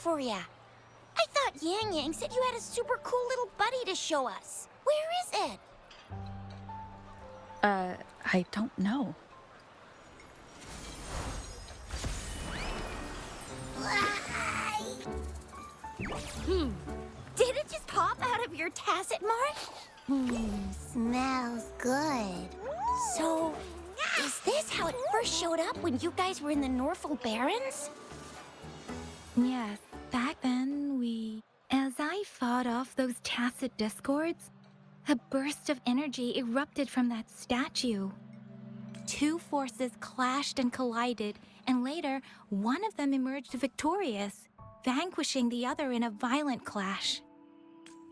for ya. I thought Yang Yang said you had a super cool little buddy to show us. Where is it? I don't know. Did it just pop out of your tacit mark? Smells good. So, is this how it first showed up when you guys were in the Norfolk Barrens? Yes, back then as I fought off those tacit discords, a burst of energy erupted from that statue. Two forces clashed and collided, and later, one of them emerged victorious, vanquishing the other in a violent clash.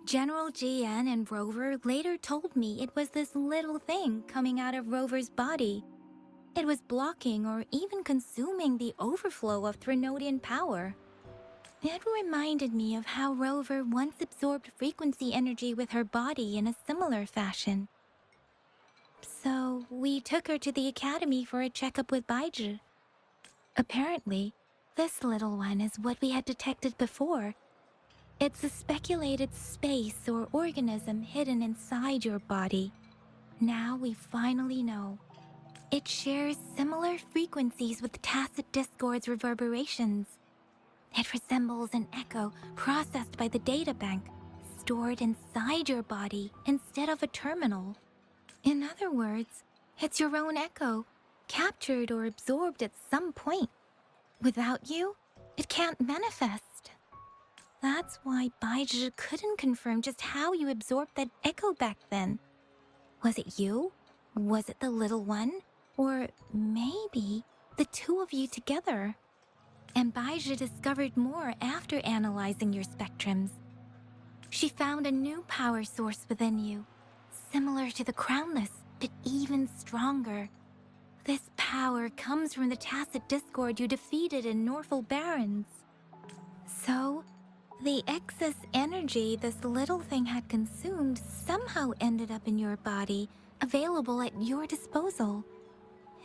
General GN and Rover later told me it was this little thing coming out of Rover's body. It was blocking or even consuming the overflow of Threnodian power. It reminded me of how Rover once absorbed frequency energy with her body in a similar fashion. So, we took her to the academy for a checkup with Baizhi. Apparently, this little one is what we had detected before. It's a speculated space or organism hidden inside your body. Now we finally know. It shares similar frequencies with tacit discord's reverberations. It resembles an echo processed by the data bank, stored inside your body instead of a terminal. In other words, it's your own echo, captured or absorbed at some point. Without you, it can't manifest. That's why Baizhi couldn't confirm just how you absorbed that echo back then. Was it you? Was it the little one? Or maybe the two of you together? And Baizhi discovered more after analyzing your spectrums. She found a new power source within you, similar to the Crownless, but even stronger. This power comes from the tacit discord you defeated in Norfolk Barrens. So, the excess energy this little thing had consumed somehow ended up in your body, available at your disposal.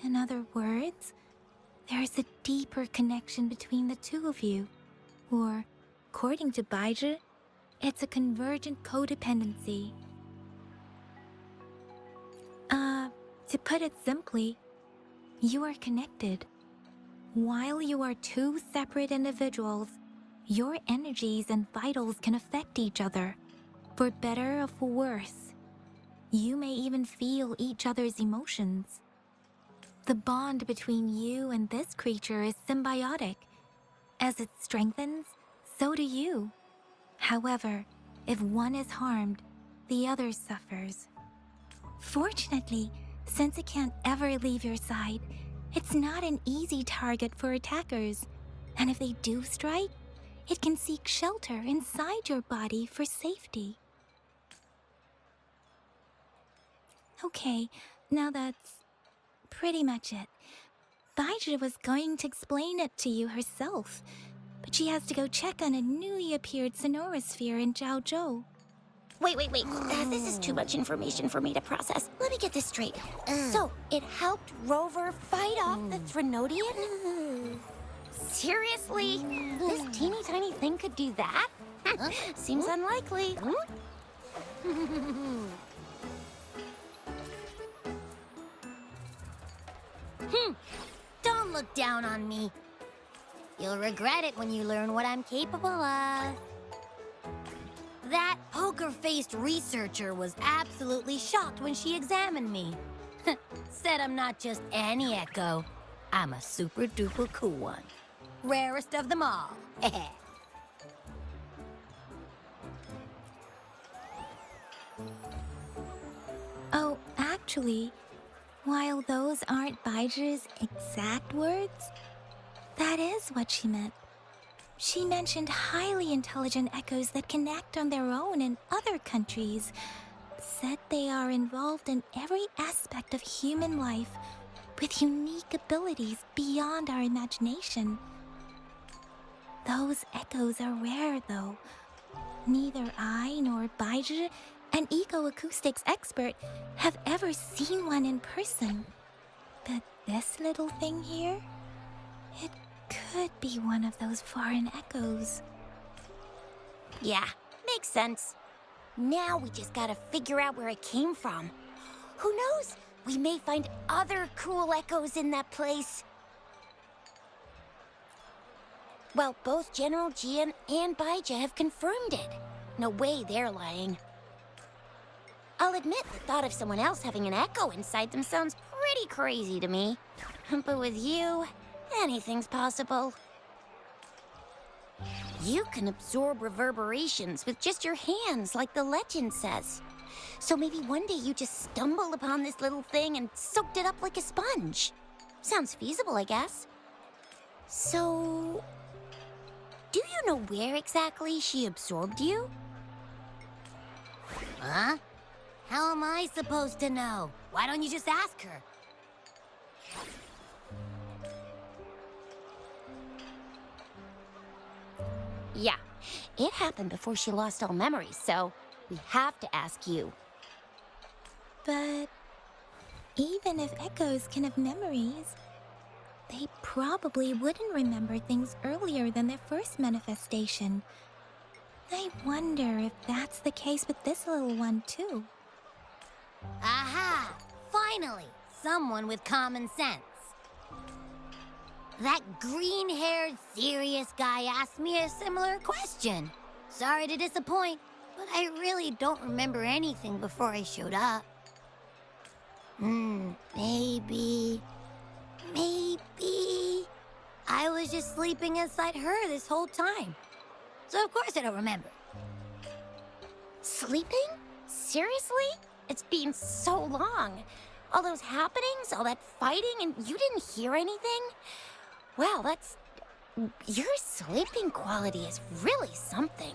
In other words, there's a deeper connection between the two of you. Or, according to Baizhi, it's a convergent codependency. To put it simply, you are connected. While you are two separate individuals, your energies and vitals can affect each other, for better or for worse. You may even feel each other's emotions. The bond between you and this creature is symbiotic. As it strengthens, so do you. However, if one is harmed, the other suffers. Fortunately, since it can't ever leave your side, it's not an easy target for attackers. And if they do strike, it can seek shelter inside your body for safety. Okay, now that's pretty much it. Baizhi was going to explain it to you herself, but she has to go check on a newly appeared sonorosphere in Zhaozhou. Wait. This is too much information for me to process. Let me get this straight. So, it helped Rover fight off the Threnodian? Seriously? This teeny tiny thing could do that? Seems unlikely. Don't look down on me. You'll regret it when you learn what I'm capable of. That poker-faced researcher was absolutely shocked when she examined me. Said I'm not just any echo. I'm a super-duper cool one. Rarest of them all. Oh, actually, while those aren't Baizhi's exact words, that is what she meant. She mentioned highly intelligent echoes that can act on their own in other countries. Said they are involved in every aspect of human life with unique abilities beyond our imagination. Those echoes are rare, though. Neither I nor Baizhi, an eco-acoustics expert, have ever seen one in person. But this little thing here, it could be one of those foreign echoes. Yeah, makes sense. Now we just gotta figure out where it came from. Who knows? We may find other cool echoes in that place. Well, both General Jian and Baija have confirmed it. No way they're lying. I'll admit the thought of someone else having an echo inside them sounds pretty crazy to me. But with you, anything's possible. You can absorb reverberations with just your hands, like the legend says. So maybe one day you just stumbled upon this little thing and soaked it up like a sponge. Sounds feasible, I guess. So, do you know where exactly she absorbed you? Huh? How am I supposed to know? Why don't you just ask her? Yeah, it happened before she lost all memories, so we have to ask you. But even if echoes can have memories, they probably wouldn't remember things earlier than their first manifestation. I wonder if that's the case with this little one, too. Aha! Finally! Someone with common sense. That green-haired, serious guy asked me a similar question. Sorry to disappoint, but I really don't remember anything before I showed up. Maybe I was just sleeping inside her this whole time. So of course I don't remember. Sleeping? Seriously? It's been so long. All those happenings, all that fighting, and you didn't hear anything? Wow, your sleeping quality is really something.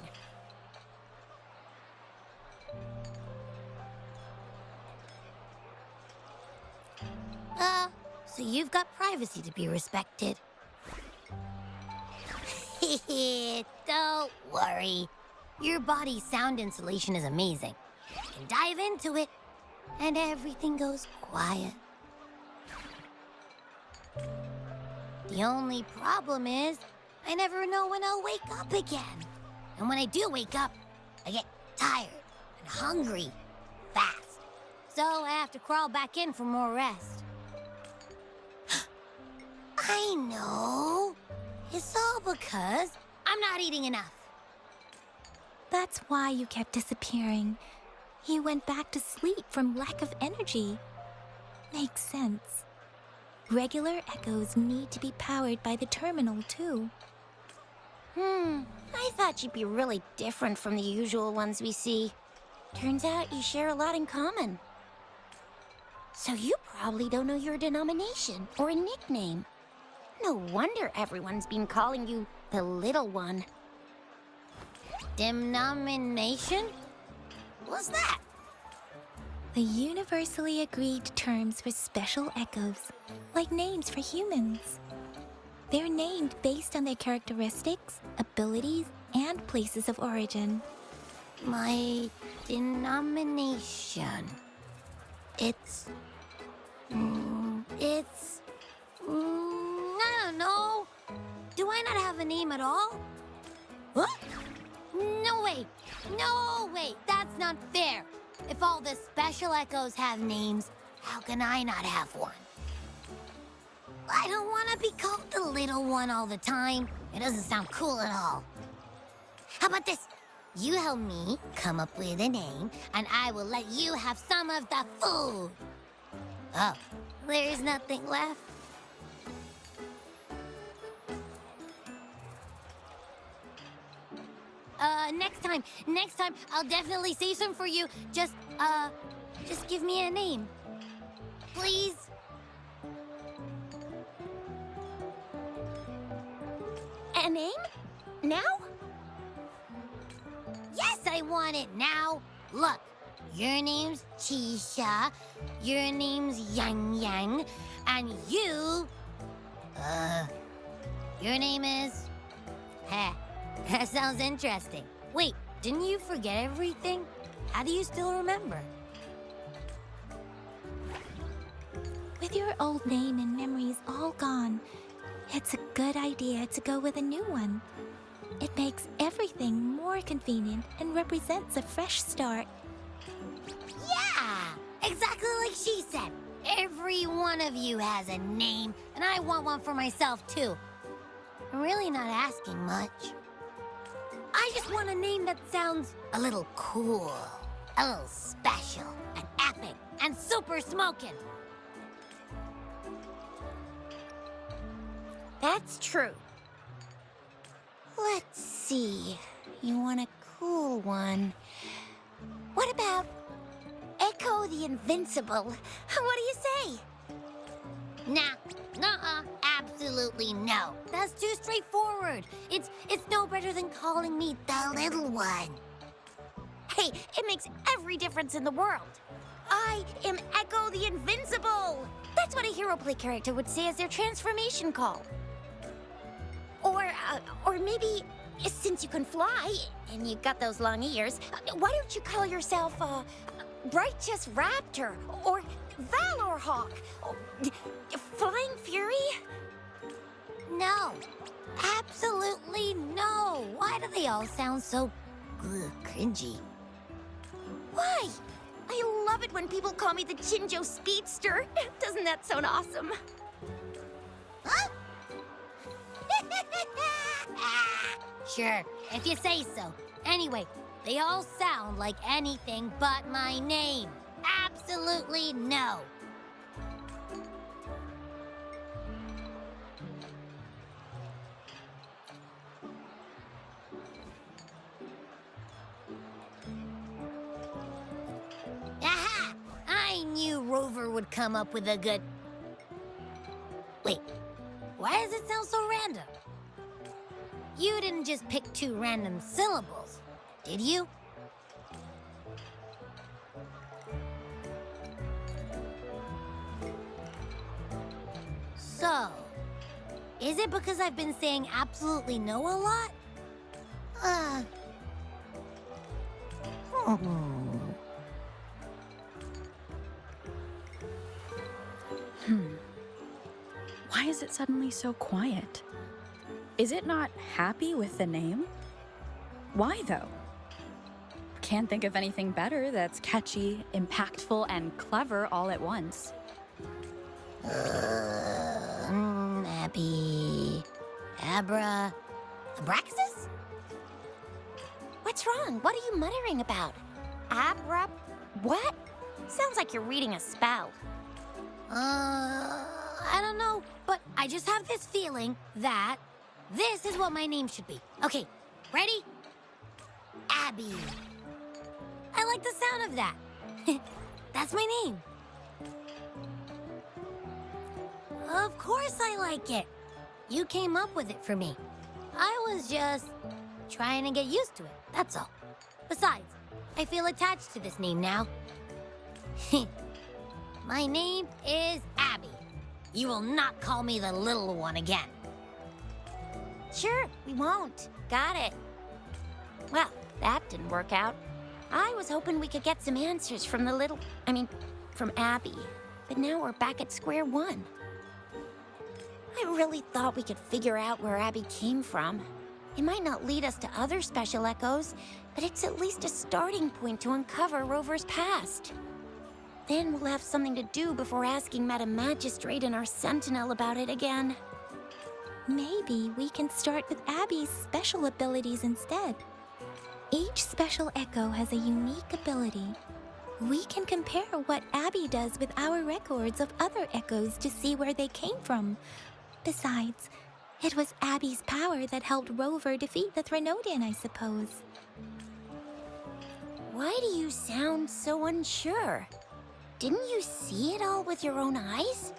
So you've got privacy to be respected. Don't worry. Your body's sound insulation is amazing. You can dive into it, and everything goes quiet. The only problem is, I never know when I'll wake up again. And when I do wake up, I get tired and hungry fast. So I have to crawl back in for more rest. I know. It's all because I'm not eating enough. That's why you kept disappearing. You went back to sleep from lack of energy. Makes sense. Regular echoes need to be powered by the terminal, too. I thought you'd be really different from the usual ones we see. Turns out you share a lot in common. So you probably don't know your denomination or a nickname. No wonder everyone's been calling you the Little One. Denomination? What's that? The universally agreed terms for special echoes, like names for humans. They're named based on their characteristics, abilities, and places of origin. My denomination. I don't know. Do I not have a name at all? What? No way. No way. That's not fair. If all the special echoes have names, how can I not have one? I don't want to be called the little one all the time. It doesn't sound cool at all. How about this? You help me come up with a name, and I will let you have some of the food. Oh, there's nothing left. Next time, I'll definitely say some for you. Just give me a name. Please? A name? Now? Yes, I want it now. Look, your name's Chisha, your name's Yang Yang, and your name is... Heh, that sounds interesting. Wait, didn't you forget everything? How do you still remember? With your old name and memories all gone, it's a good idea to go with a new one. It makes everything more convenient and represents a fresh start. Yeah! Exactly like she said. Every one of you has a name, and I want one for myself, too. I'm really not asking much. I just want a name that sounds a little cool, a little special, and epic, and super smoking. That's true. Let's see. You want a cool one. What about Echo the Invincible? What do you say? Nah, absolutely no. That's too straightforward. It's no better than calling me the little one. Hey, it makes every difference in the world. I am Echo the Invincible! That's what a hero play character would say as their transformation call. Or maybe, since you can fly, and you got those long ears, why don't you call yourself, Righteous Raptor, or Valor Hawk, or Flying Fury? No, absolutely no. Why do they all sound so cringy? Why? I love it when people call me the Jinjo Speedster. Doesn't that sound awesome? Huh? Sure, if you say so. Anyway, they all sound like anything but my name. Absolutely no. Aha! I knew Rover would come up with a good... Wait, why does it sound so random? You didn't just pick two random syllables, did you? So, is it because I've been saying absolutely no a lot? Why is it suddenly so quiet? Is it not happy with the name? Why, though? Can't think of anything better that's catchy, impactful, and clever all at once. Abby... Abraxas? What's wrong? What are you muttering about? What? Sounds like you're reading a spell. I don't know, but I just have this feeling that this is what my name should be. Okay, ready? Abby. I like the sound of that. That's my name. Of course I like it. You came up with it for me. I was just trying to get used to it, that's all. Besides, I feel attached to this name now. My name is Abby. You will not call me the little one again. Sure, we won't. Got it. Well, that didn't work out. I was hoping we could get some answers from from Abby. But now we're back at square one. I really thought we could figure out where Abby came from. It might not lead us to other special echoes, but it's at least a starting point to uncover Rover's past. Then we'll have something to do before asking Madam Magistrate and our Sentinel about it again. Maybe we can start with Abby's special abilities instead. Each special echo has a unique ability. We can compare what Abby does with our records of other echoes to see where they came from. Besides, it was Abby's power that helped Rover defeat the Threnodian, I suppose. Why do you sound so unsure? Didn't you see it all with your own eyes?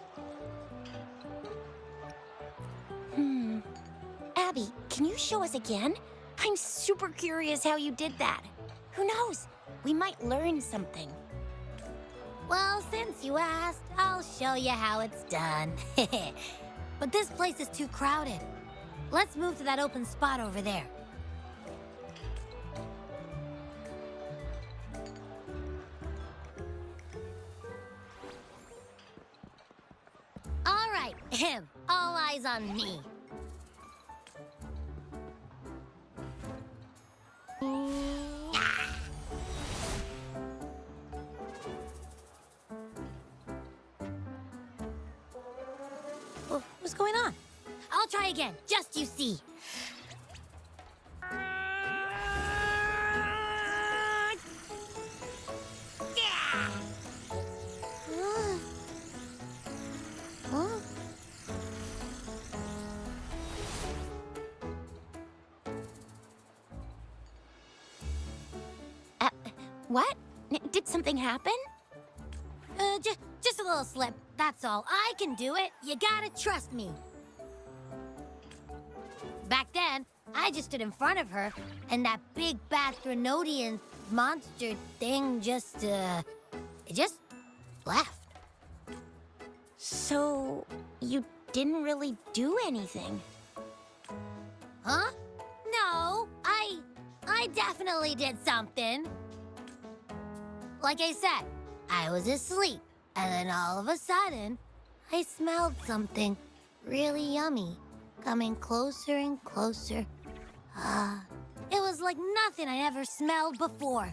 Abby, can you show us again? I'm super curious how you did that. Who knows? We might learn something. Well, since you asked, I'll show you how it's done. But this place is too crowded. Let's move to that open spot over there. All right, all eyes on me. What's going on? I'll try again, just you see. Yeah! Huh? What? Did something happen? Just a little slip. That's all. I can do it. You gotta trust me. Back then, I just stood in front of her, and that big bad Threnodian monster thing it just left. So, you didn't really do anything? Huh? No, I definitely did something. Like I said, I was asleep, and then all of a sudden, I smelled something really yummy coming closer and closer. It was like nothing I ever smelled before.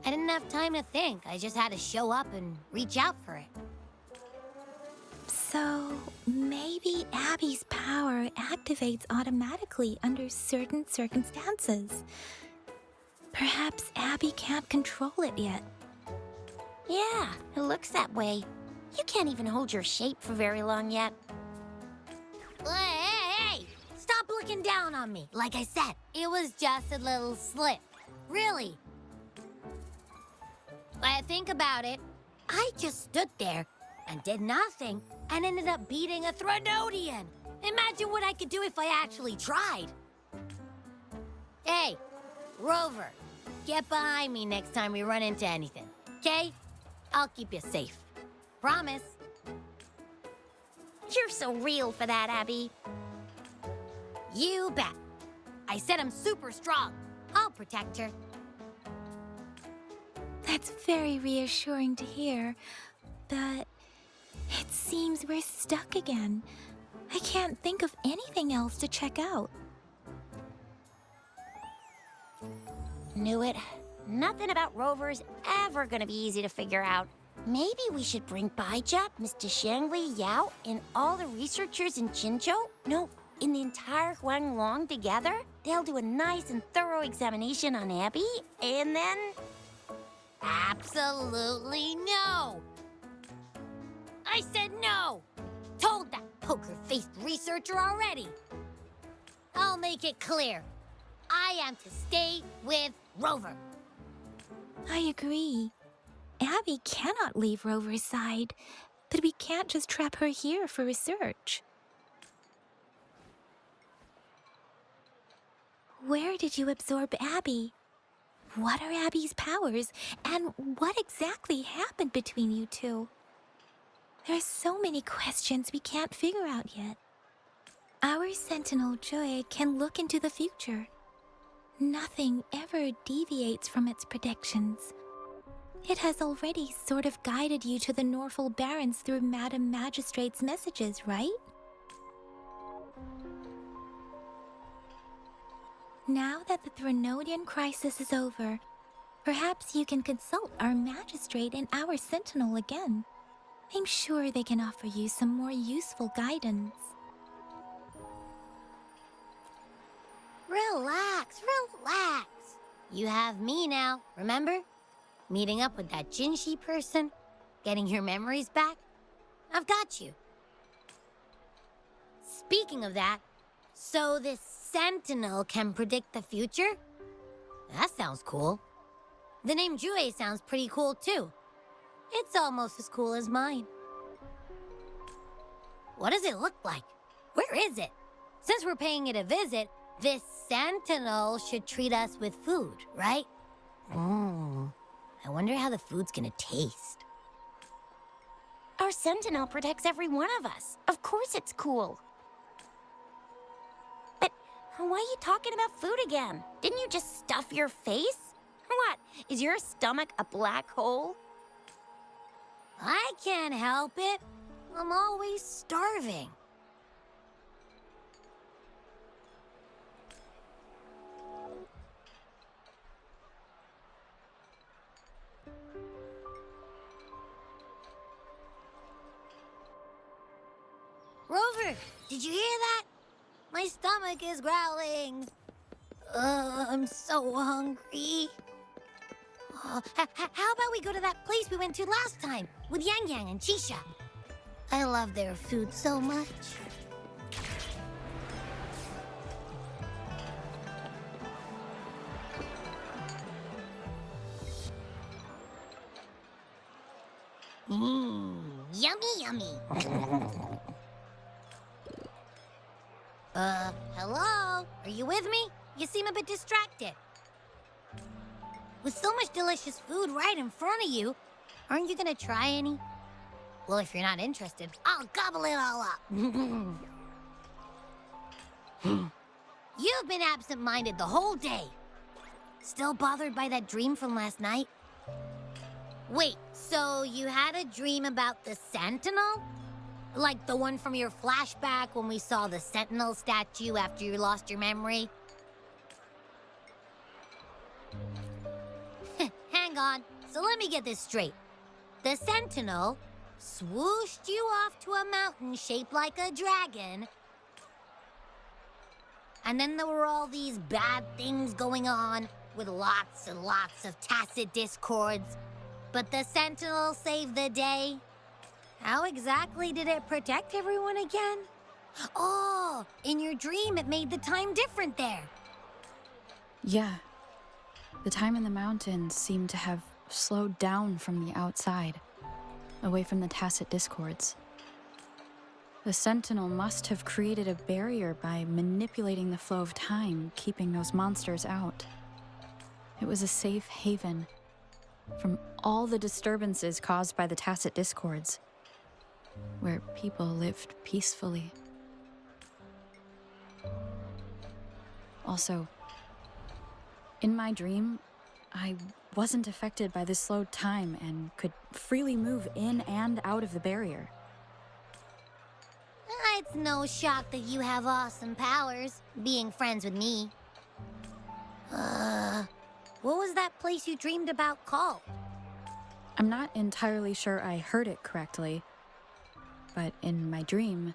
I didn't have time to think. I just had to show up and reach out for it. So, maybe Abby's power activates automatically under certain circumstances. Perhaps Abby can't control it yet. Yeah, it looks that way. You can't even hold your shape for very long yet. Hey! Stop looking down on me. Like I said, it was just a little slip. Really. But think about it. I just stood there and did nothing and ended up beating a Threnodian. Imagine what I could do if I actually tried. Hey, Rover, get behind me next time we run into anything, okay? I'll keep you safe. Promise. You're so real for that, Abby. You bet. I said I'm super strong. I'll protect her. That's very reassuring to hear, but it seems we're stuck again. I can't think of anything else to check out. Knew it. Nothing about Rover's ever gonna be easy to figure out. Maybe we should bring Baija, Mr. Changli, Yao, and all the researchers in Jinzhou? No, in the entire Huanglong together? They'll do a nice and thorough examination on Abby, and then... Absolutely no! I said no! Told that poker-faced researcher already. I'll make it clear. I am to stay with Rover. I agree. Abby cannot leave Rover's side, but we can't just trap her here for research. Where did you absorb Abby? What are Abby's powers, and what exactly happened between you two? There are so many questions we can't figure out yet. Our Sentinel Joy can look into the future. Nothing ever deviates from its predictions. It has already sort of guided you to the Norfolk Barrens through Madam Magistrate's messages, right? Now that the Threnodian crisis is over, perhaps you can consult our Magistrate and our Sentinel again. I'm sure they can offer you some more useful guidance. Relax, relax. You have me now, remember? Meeting up with that Jinhsi person, getting your memories back. I've got you. Speaking of that, so this Sentinel can predict the future? That sounds cool. The name Jue sounds pretty cool too. It's almost as cool as mine. What does it look like? Where is it? Since we're paying it a visit, this Sentinel should treat us with food, right? I wonder how the food's gonna taste. Our Sentinel protects every one of us. Of course it's cool. But why are you talking about food again? Didn't you just stuff your face? What, is your stomach a black hole? I can't help it. I'm always starving. Did you hear that? My stomach is growling. I'm so hungry. How about we go to that place we went to last time with Yang Yang and Chisha? I love their food so much. Yummy, yummy. Hello? Are you with me? You seem a bit distracted. With so much delicious food right in front of you, aren't you gonna try any? Well, if you're not interested, I'll gobble it all up. You've been absent-minded the whole day. Still bothered by that dream from last night? Wait, so you had a dream about the Sentinel? Like the one from your flashback when we saw the Sentinel statue after you lost your memory? Hang on, so let me get this straight. The Sentinel swooshed you off to a mountain shaped like a dragon, and then there were all these bad things going on with lots and lots of tacit discords, but the Sentinel saved the day. How exactly did it protect everyone again? Oh, in your dream it made the time different there. Yeah. The time in the mountains seemed to have slowed down from the outside, away from the tacit discords. The Sentinel must have created a barrier by manipulating the flow of time, keeping those monsters out. It was a safe haven from all the disturbances caused by the tacit discords, where people lived peacefully. Also, in my dream, I wasn't affected by the slowed time and could freely move in and out of the barrier. It's no shock that you have awesome powers, being friends with me. What was that place you dreamed about called? I'm not entirely sure I heard it correctly, but in my dream,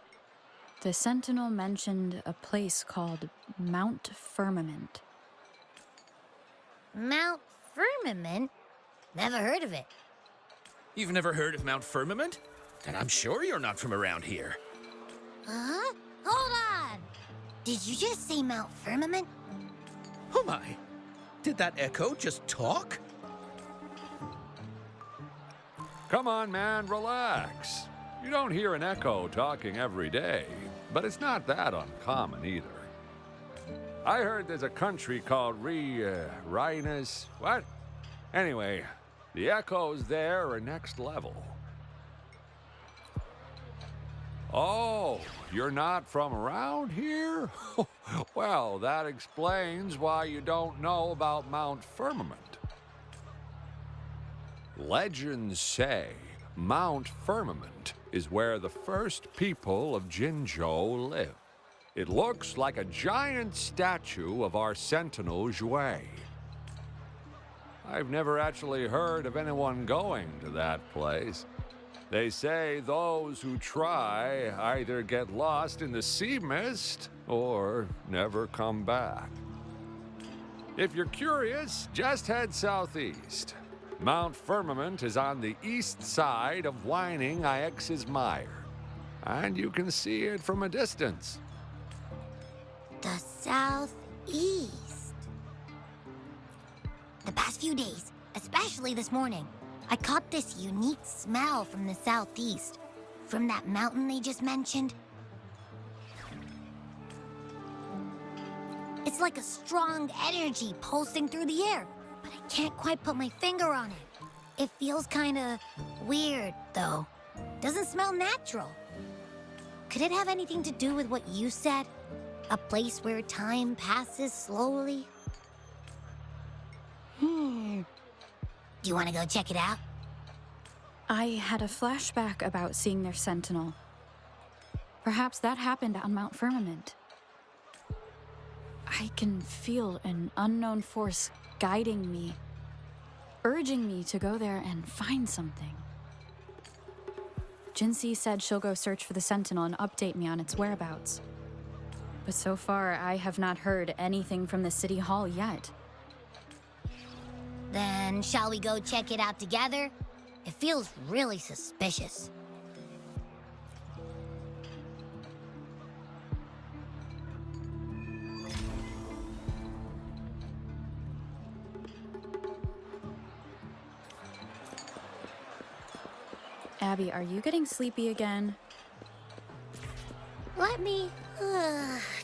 the Sentinel mentioned a place called Mount Firmament. Mount Firmament? Never heard of it. You've never heard of Mount Firmament? Then I'm sure you're not from around here. Huh? Hold on! Did you just say Mount Firmament? Oh my! Did that echo just talk? Come on, man, relax. You don't hear an echo talking every day, but it's not that uncommon either. I heard there's a country called Rhinus. What? Anyway, the echoes there are next level. Oh, you're not from around here? Well, that explains why you don't know about Mount Firmament. Legends say Mount Firmament is where the first people of Jinzhou live. It looks like a giant statue of our Sentinel Jue. I've never actually heard of anyone going to that place. They say those who try either get lost in the sea mist or never come back. If you're curious, just head southeast. Mount Firmament is on the east side of Whining Ix's Mire, and you can see it from a distance. The southeast. The past few days, especially this morning, I caught this unique smell from the southeast, from that mountain they just mentioned. It's like a strong energy pulsing through the air, but I can't quite put my finger on it. It feels kinda weird, though. Doesn't smell natural. Could it have anything to do with what you said? A place where time passes slowly? Do you want to go check it out? I had a flashback about seeing their Sentinel. Perhaps that happened on Mount Firmament. I can feel an unknown force guiding me, urging me to go there and find something. Jinhsi said she'll go search for the Sentinel and update me on its whereabouts. But so far, I have not heard anything from the City Hall yet. Then shall we go check it out together? It feels really suspicious. Abby, are you getting sleepy again? Let me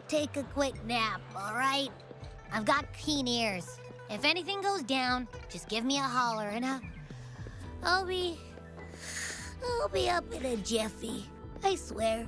take a quick nap, all right? I've got keen ears. If anything goes down, just give me a holler and I'll be up in a jiffy. I swear.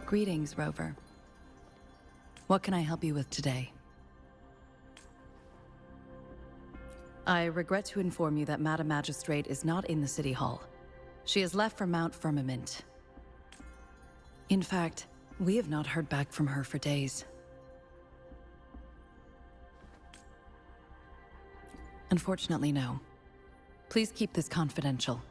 Greetings, Rover. What can I help you with today? I regret to inform you that Madam Magistrate is not in the City Hall. She has left for Mount Firmament. In fact, we have not heard back from her for days. Unfortunately, no. Please keep this confidential.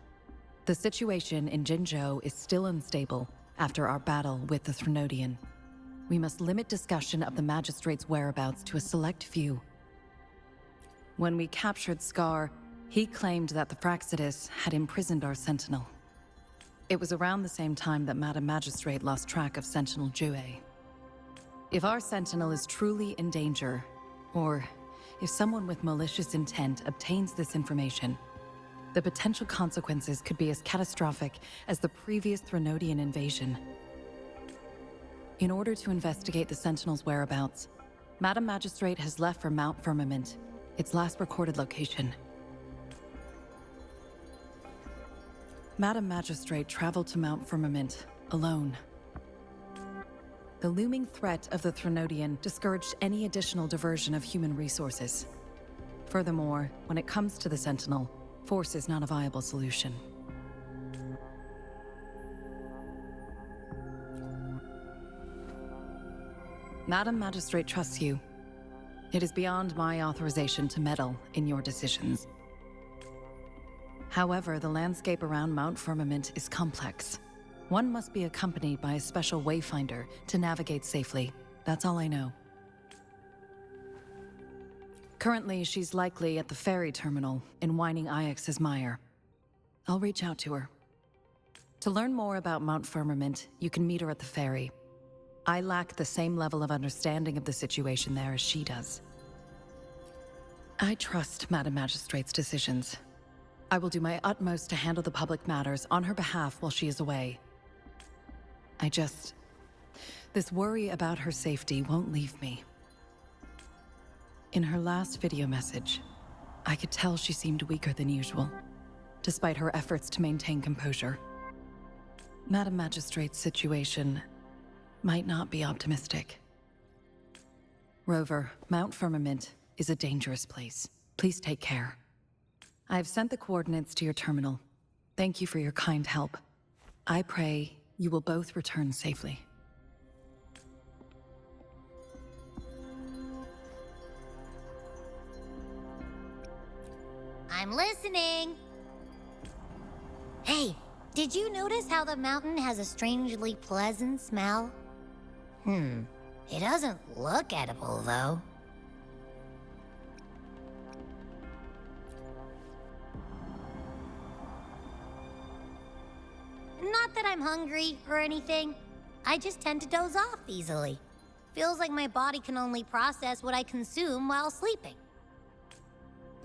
The situation in Jinzhou is still unstable after our battle with the Threnodian. We must limit discussion of the Magistrate's whereabouts to a select few. When we captured Scar, he claimed that the Fraxidus had imprisoned our Sentinel. It was around the same time that Madam Magistrate lost track of Sentinel Jue. If our Sentinel is truly in danger, or if someone with malicious intent obtains this information, the potential consequences could be as catastrophic as the previous Threnodian invasion. In order to investigate the Sentinel's whereabouts, Madam Magistrate has left for Mount Firmament, its last recorded location. Madam Magistrate traveled to Mount Firmament alone. The looming threat of the Threnodian discouraged any additional diversion of human resources. Furthermore, when it comes to the Sentinel, force is not a viable solution. Madam Magistrate trusts you. It is beyond my authorization to meddle in your decisions. However, the landscape around Mount Firmament is complex. One must be accompanied by a special wayfinder to navigate safely. That's all I know. Currently, she's likely at the ferry terminal in Whining Ix's Mire. I'll reach out to her. To learn more about Mount Firmament, you can meet her at the ferry. I lack the same level of understanding of the situation there as she does. I trust Madam Magistrate's decisions. I will do my utmost to handle the public matters on her behalf while she is away. This worry about her safety won't leave me. In her last video message, I could tell she seemed weaker than usual, despite her efforts to maintain composure. Madam Magistrate's situation might not be optimistic. Rover, Mount Firmament is a dangerous place. Please take care. I have sent the coordinates to your terminal. Thank you for your kind help. I pray you will both return safely. I'm listening. Hey, did you notice how the mountain has a strangely pleasant smell? It doesn't look edible, though. Not that I'm hungry or anything. I just tend to doze off easily. Feels like my body can only process what I consume while sleeping.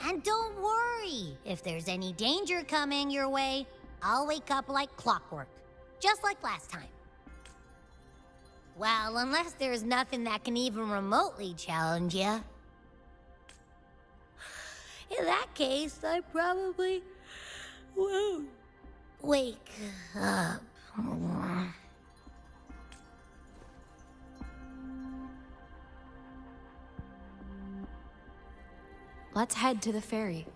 And don't worry, if there's any danger coming your way, I'll wake up like clockwork, just like last time. Well, unless there's nothing that can even remotely challenge you. In that case, I probably won't wake up. Let's head to the ferry.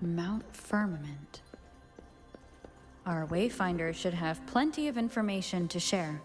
Mount Firmament. Our Wayfinder should have plenty of information to share.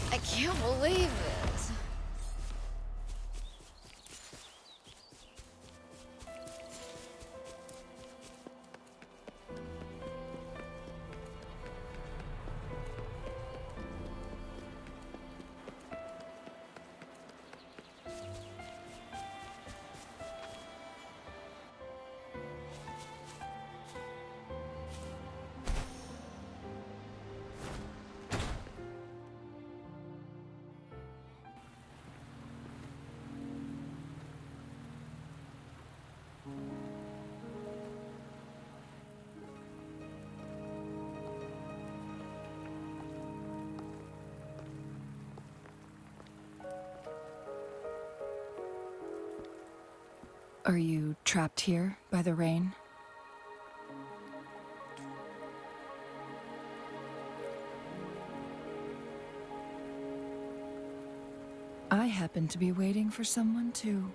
I can't believe this. Are you trapped here by the rain? I happen to be waiting for someone too.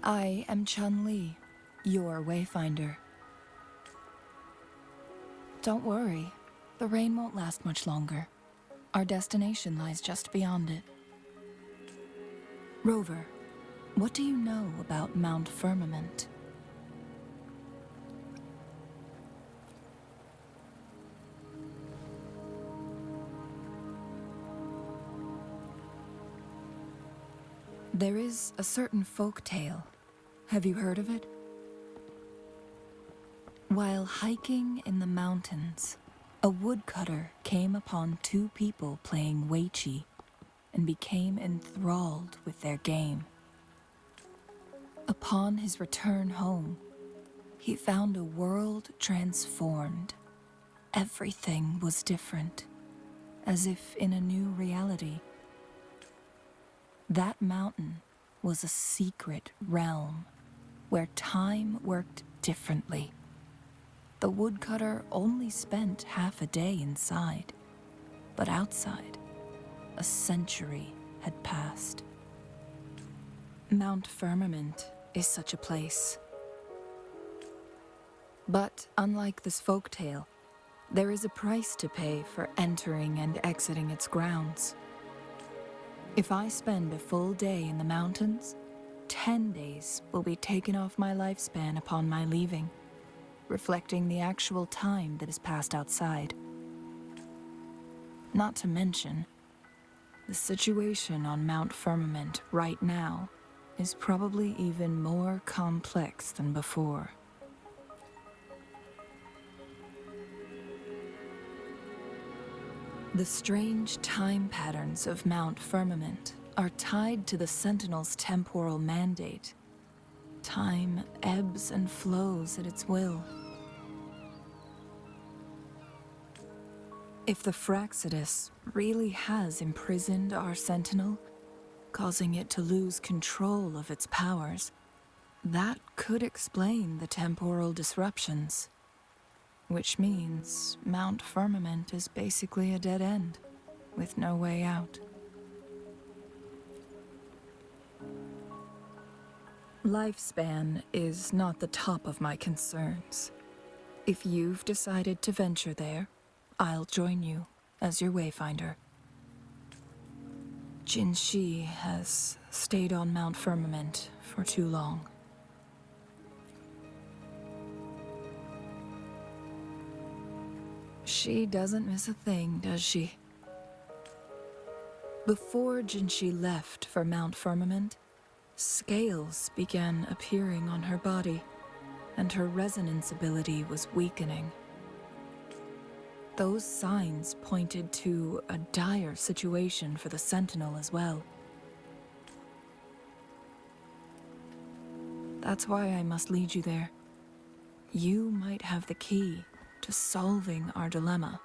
I am Changli, your Wayfinder. Don't worry, the rain won't last much longer. Our destination lies just beyond it. Rover, what do you know about Mount Firmament? There is a certain folk tale. Have you heard of it? While hiking in the mountains, a woodcutter came upon two people playing Weiqi and became enthralled with their game. Upon his return home, he found a world transformed. Everything was different, as if in a new reality. That mountain was a secret realm where time worked differently. The woodcutter only spent half a day inside, but outside, a century had passed. Mount Firmament is such a place. But unlike this folktale, there is a price to pay for entering and exiting its grounds. If I spend a full day in the mountains, 10 days will be taken off my lifespan upon my leaving, reflecting the actual time that has passed outside. Not to mention, the situation on Mount Firmament right now is probably even more complex than before. The strange time patterns of Mount Firmament are tied to the Sentinel's temporal mandate. Time ebbs and flows at its will. If the Fraxidus really has imprisoned our Sentinel, causing it to lose control of its powers. That could explain the temporal disruptions. Which means Mount Firmament is basically a dead end, with no way out. Lifespan is not the top of my concerns. If you've decided to venture there, I'll join you as your wayfinder. Jinhsi has stayed on Mount Firmament for too long. She doesn't miss a thing, does she? Before Jinhsi left for Mount Firmament, scales began appearing on her body, and her resonance ability was weakening. Those signs pointed to a dire situation for the Sentinel as well. That's why I must lead you there. You might have the key to solving our dilemma.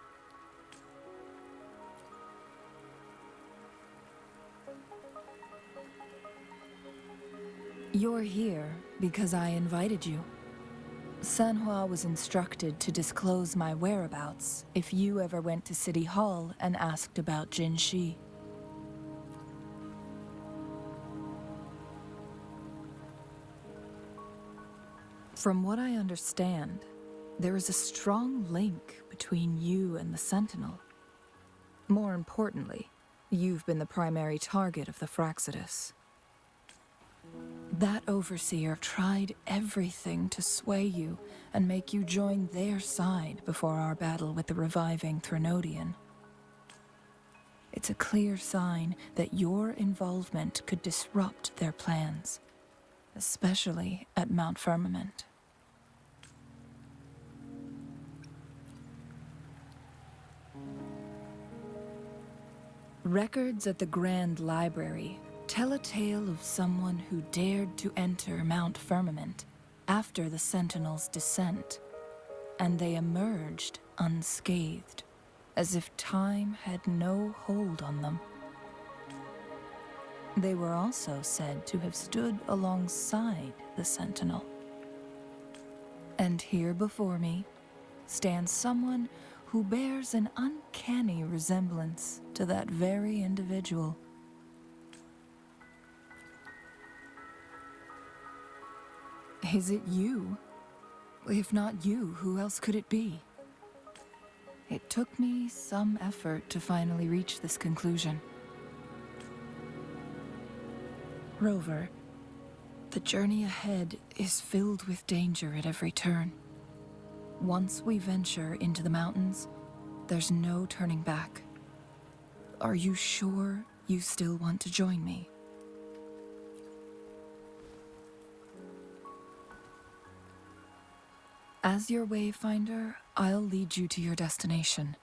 You're here because I invited you. Sanhua was instructed to disclose my whereabouts if you ever went to City Hall and asked about Jinhsi. From what I understand, there is a strong link between you and the Sentinel. More importantly, you've been the primary target of the Fraxidus. That overseer tried everything to sway you and make you join their side before our battle with the reviving Threnodian. It's a clear sign that your involvement could disrupt their plans, especially at Mount Firmament. Records at the Grand Library tell a tale of someone who dared to enter Mount Firmament after the Sentinel's descent, and they emerged unscathed, as if time had no hold on them. They were also said to have stood alongside the Sentinel. And here before me stands someone who bears an uncanny resemblance to that very individual. Is it you? If not you, who else could it be? It took me some effort to finally reach this conclusion. Rover, the journey ahead is filled with danger at every turn. Once we venture into the mountains, there's no turning back. Are you sure you still want to join me? As your wayfinder, I'll lead you to your destination.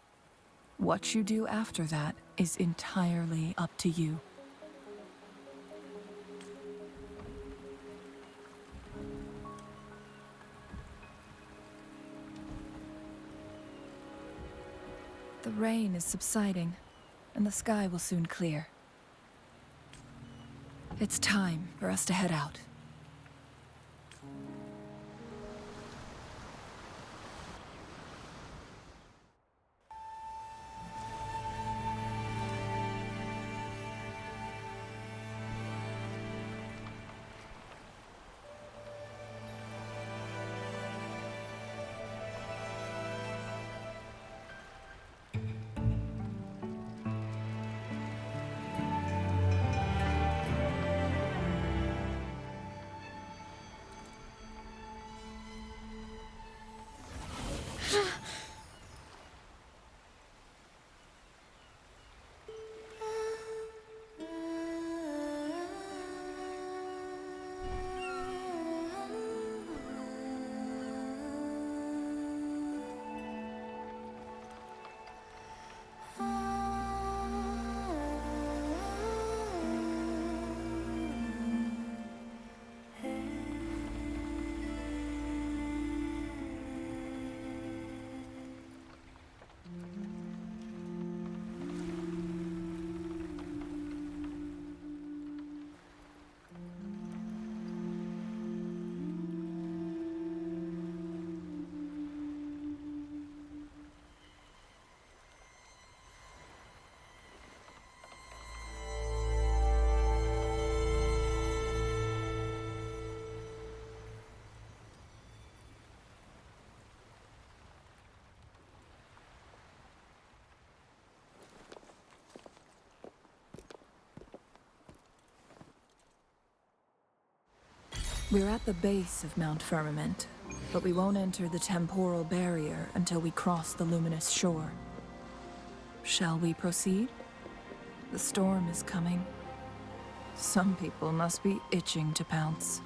What you do after that is entirely up to you. The rain is subsiding, and the sky will soon clear. It's time for us to head out. We're at the base of Mount Firmament, but we won't enter the temporal barrier until we cross the luminous shore. Shall we proceed? The storm is coming. Some people must be itching to pounce.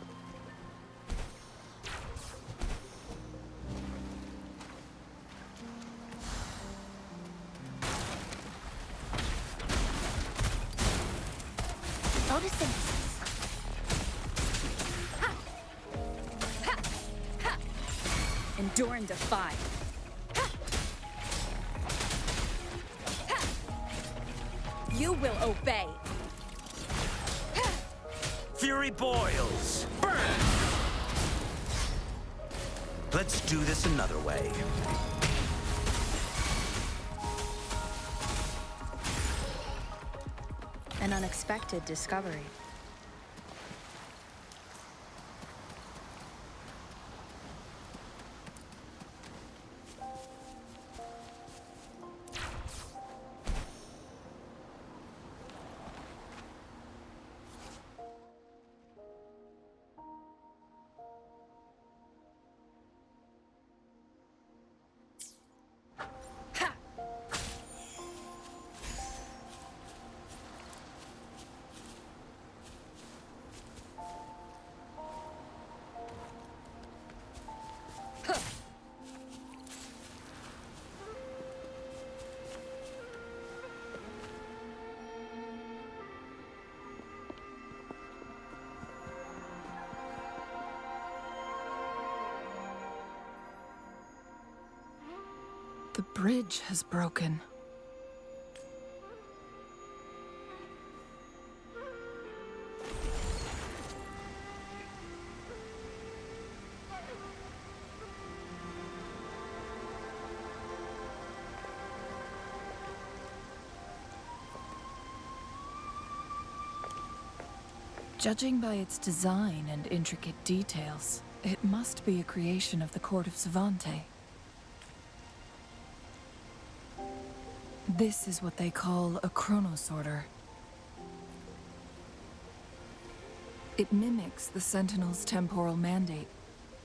Photosynthesis. Endure and defy. You will obey. Fury boils! Burn! Let's do this another way. An unexpected discovery. The bridge has broken. Judging by its design and intricate details, it must be a creation of the Court of Savante. This is what they call a chronosorter. It mimics the Sentinel's temporal mandate,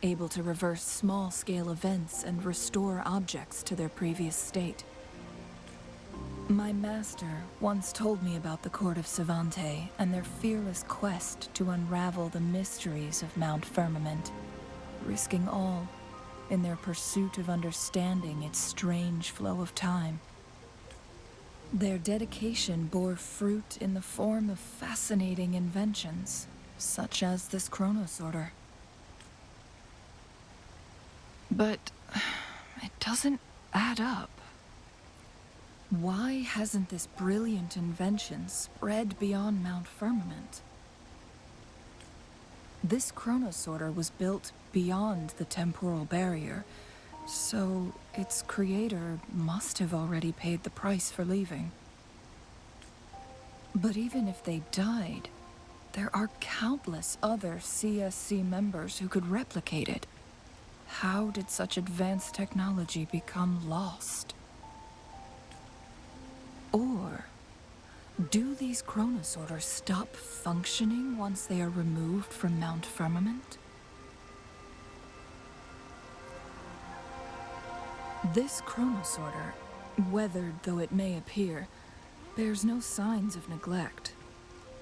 able to reverse small-scale events and restore objects to their previous state. My master once told me about the Court of Savante and their fearless quest to unravel the mysteries of Mount Firmament, risking all in their pursuit of understanding its strange flow of time. Their dedication bore fruit in the form of fascinating inventions, such as this chronosorter. But it doesn't add up. Why hasn't this brilliant invention spread beyond Mount Firmament? This chronosorter was built beyond the temporal barrier, so its creator must have already paid the price for leaving. But even if they died, there are countless other CSC members who could replicate it. How did such advanced technology become lost? Or do these chronosorters stop functioning once they are removed from Mount Firmament? This chronosorter, weathered though it may appear, bears no signs of neglect.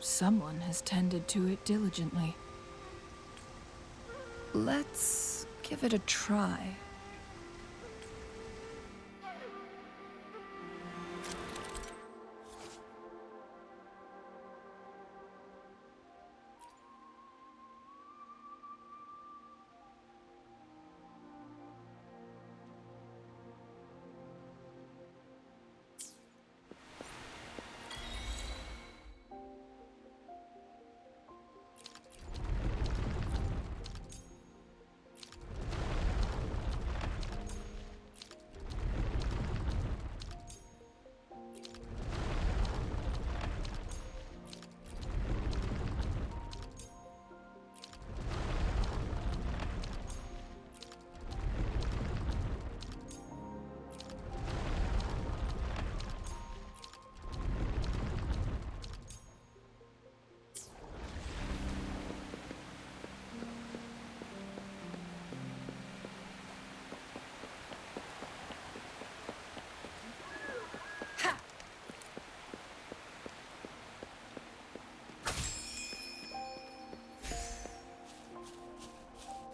Someone has tended to it diligently. Let's give it a try.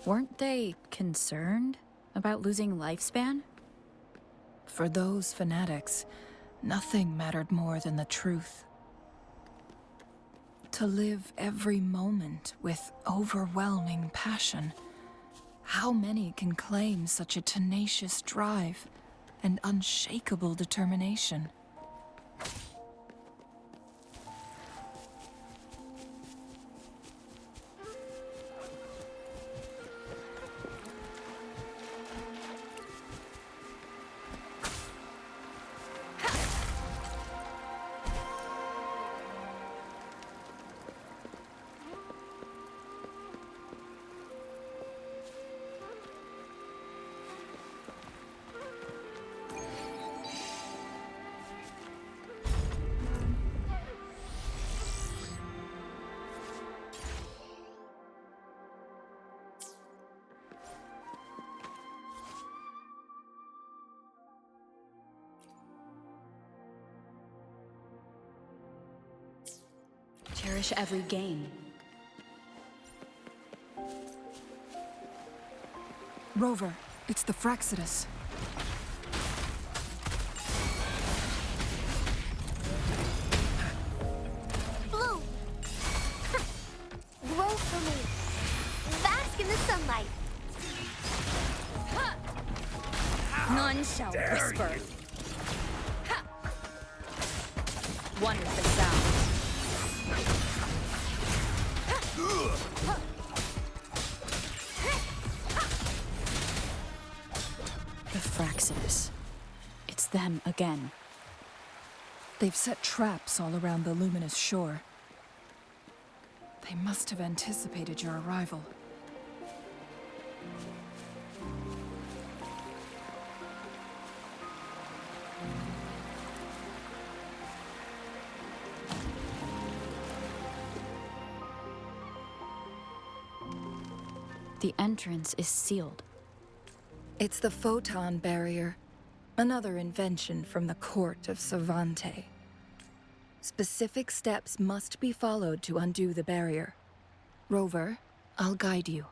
Weren't they concerned about losing lifespan? For those fanatics, nothing mattered more than the truth. To live every moment with overwhelming passion. How many can claim such a tenacious drive and unshakable determination? Cherish every gain. Rover, it's the Fraxidus. Blue! Grow for me. Bask in the sunlight. None shall whisper. Wonderful sound. The Fraxidus. It's them again. They've set traps all around the luminous shore. They must have anticipated your arrival. The entrance is sealed. It's the photon barrier, another invention from the court of Savante. Specific steps must be followed to undo the barrier. Rover, I'll guide you.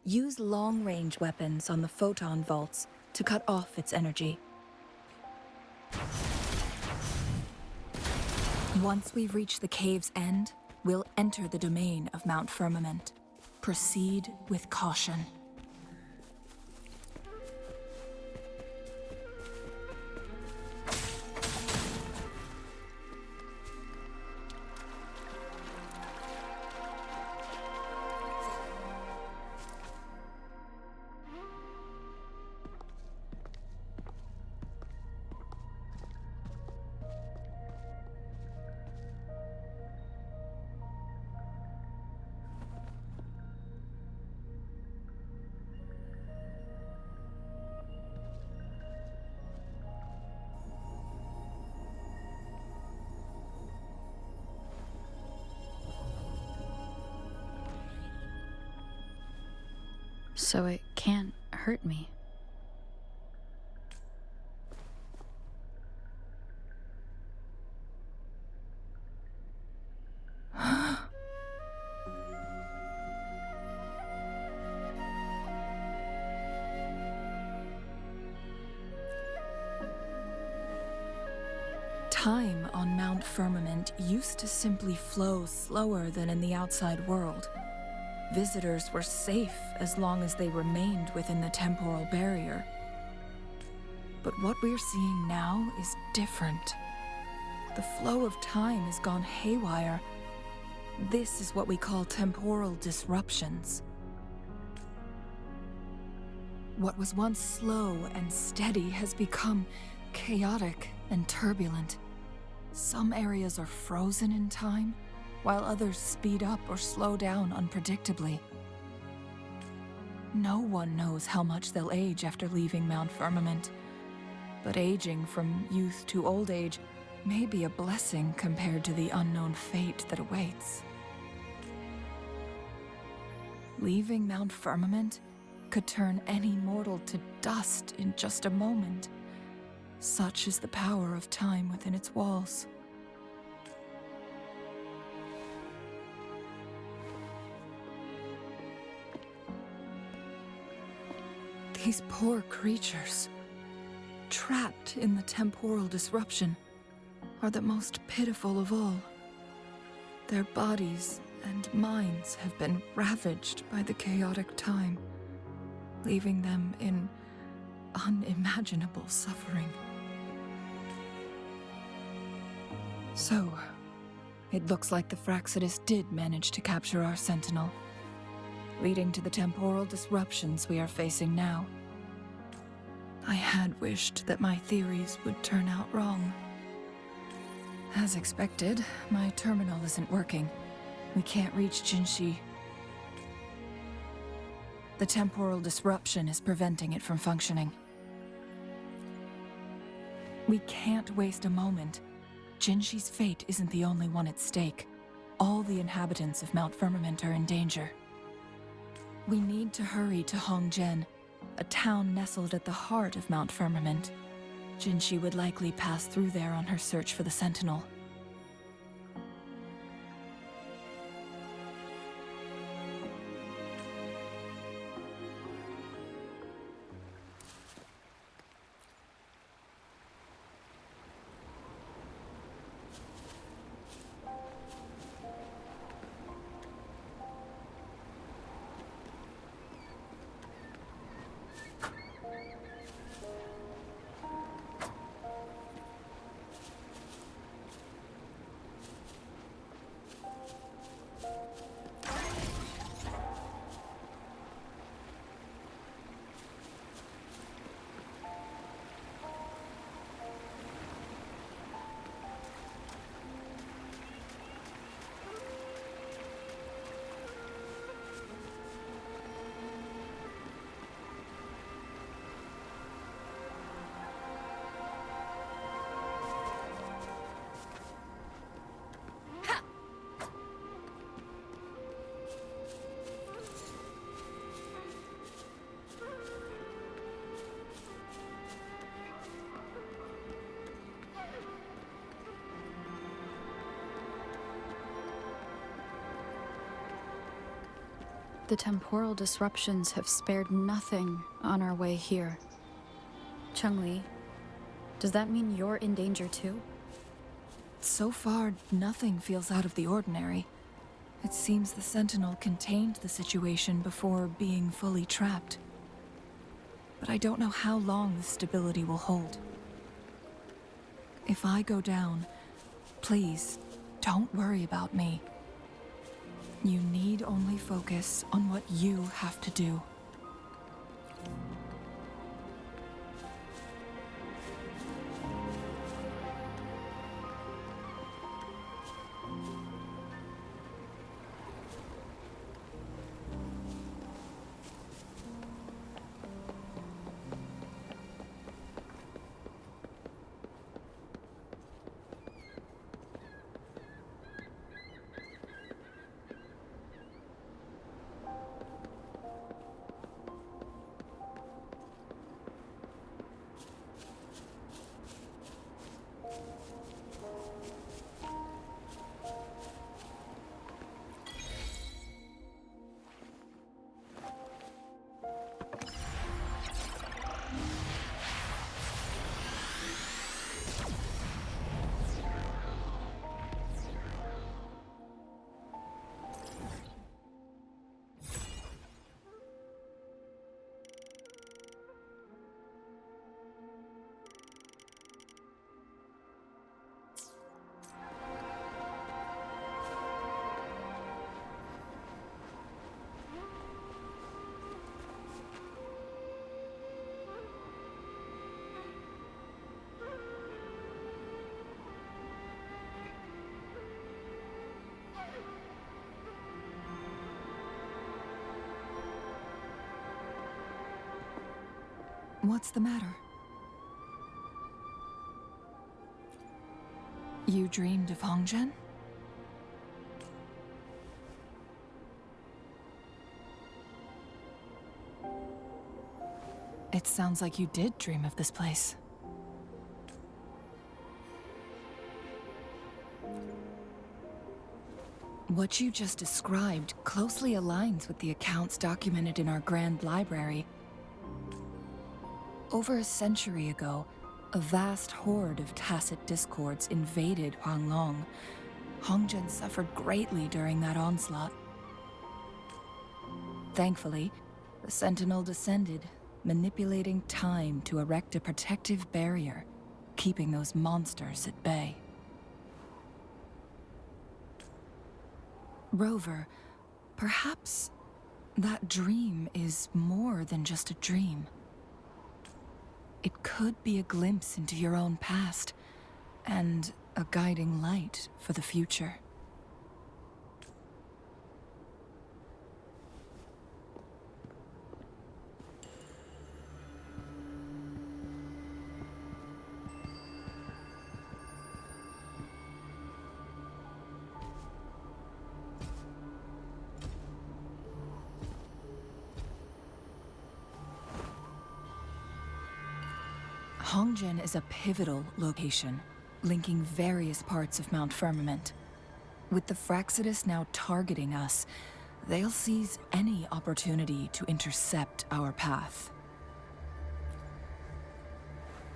Use long-range weapons on the photon vaults to cut off its energy. Once we've reached the cave's end, we'll enter the domain of Mount Firmament. Proceed with caution. So it can't hurt me. Time on Mount Firmament used to simply flow slower than in the outside world. Visitors were safe as long as they remained within the temporal barrier. But what we're seeing now is different. The flow of time has gone haywire. This is what we call temporal disruptions. What was once slow and steady has become chaotic and turbulent. Some areas are frozen in time, while others speed up or slow down unpredictably. No one knows how much they'll age after leaving Mount Firmament, but aging from youth to old age may be a blessing compared to the unknown fate that awaits. leaving Mount Firmament could turn any mortal to dust in just a moment. Such is the power of time within its walls. These poor creatures, trapped in the temporal disruption, are the most pitiful of all. Their bodies and minds have been ravaged by the chaotic time, leaving them in unimaginable suffering. So, it looks like the Fraxidus did manage to capture our sentinel, leading to the temporal disruptions we are facing now. I had wished that my theories would turn out wrong. As expected, my terminal isn't working. We can't reach Jinhsi. The temporal disruption is preventing it from functioning. We can't waste a moment. Jinhsi's fate isn't the only one at stake. All the inhabitants of Mount Firmament are in danger. We need to hurry to Hongzhen, a town nestled at the heart of Mount Firmament. Jinhsi would likely pass through there on her search for the Sentinel. The temporal disruptions have spared nothing on our way here. Changli, does that mean you're in danger too? So far, nothing feels out of the ordinary. It seems the Sentinel contained the situation before being fully trapped. But I don't know how long this stability will hold. If I go down, please, don't worry about me. You need only focus on what you have to do. What's the matter? You dreamed of Hongzhen? It sounds like you did dream of this place. What you just described closely aligns with the accounts documented in our Grand Library. Over a century ago, a vast horde of tacit discords invaded Huanglong. Hongzhen suffered greatly during that onslaught. Thankfully, the Sentinel descended, manipulating time to erect a protective barrier, keeping those monsters at bay. Rover, perhaps that dream is more than just a dream. It could be a glimpse into your own past, and a guiding light for the future. Hongzhen is a pivotal location, linking various parts of Mount Firmament. With the Fraxidus now targeting us, they'll seize any opportunity to intercept our path.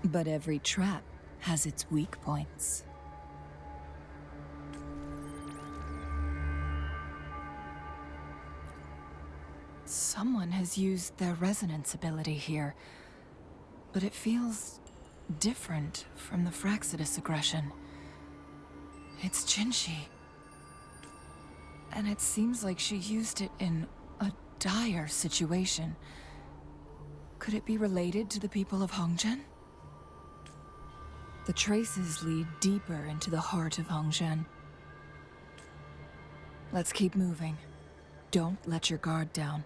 But every trap has its weak points. Someone has used their resonance ability here, but it feels different from the Fraxidus aggression. It's Jinhsi. And it seems like she used it in a dire situation. Could it be related to the people of Hongzhen? The traces lead deeper into the heart of Hongzhen. Let's keep moving. Don't let your guard down.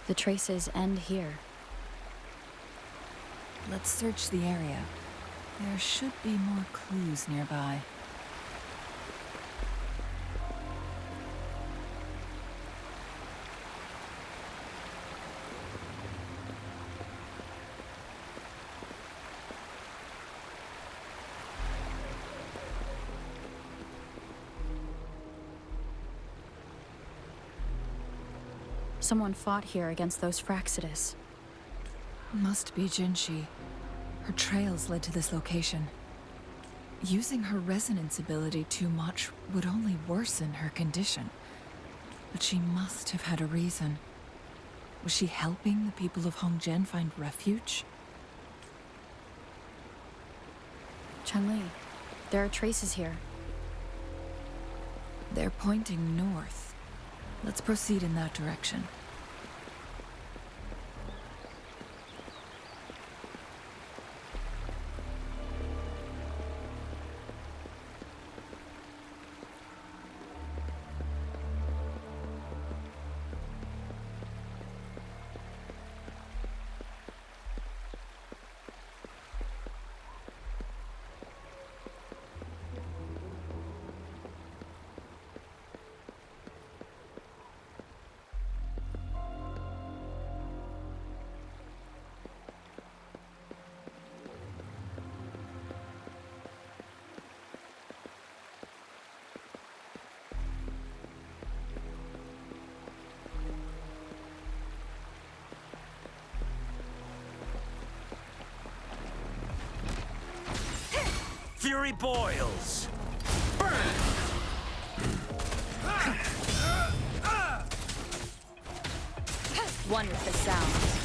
The traces end here. Let's search the area. There should be more clues nearby. Someone fought here against those Fraxidus. Must be Jinhsi. Her trails led to this location. Using her resonance ability too much would only worsen her condition. But she must have had a reason. Was she helping the people of Hongzhen find refuge? Changli, there are traces here. They're pointing north. Let's proceed in that direction. Fury boils! Burn! One with the sound.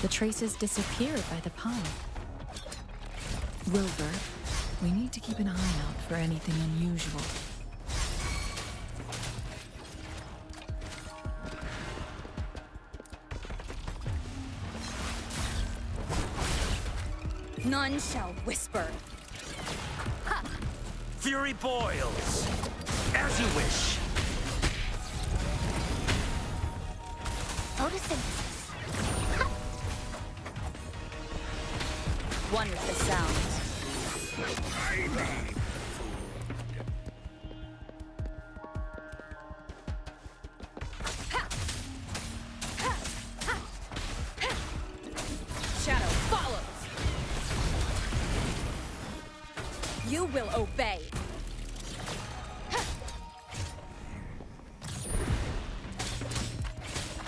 The traces disappeared by the pond. Rover, we need to keep an eye out for anything unusual. None shall whisper. Fury boils. As you wish. Photosynthesis. One with the sounds. Shadow follows. You will obey.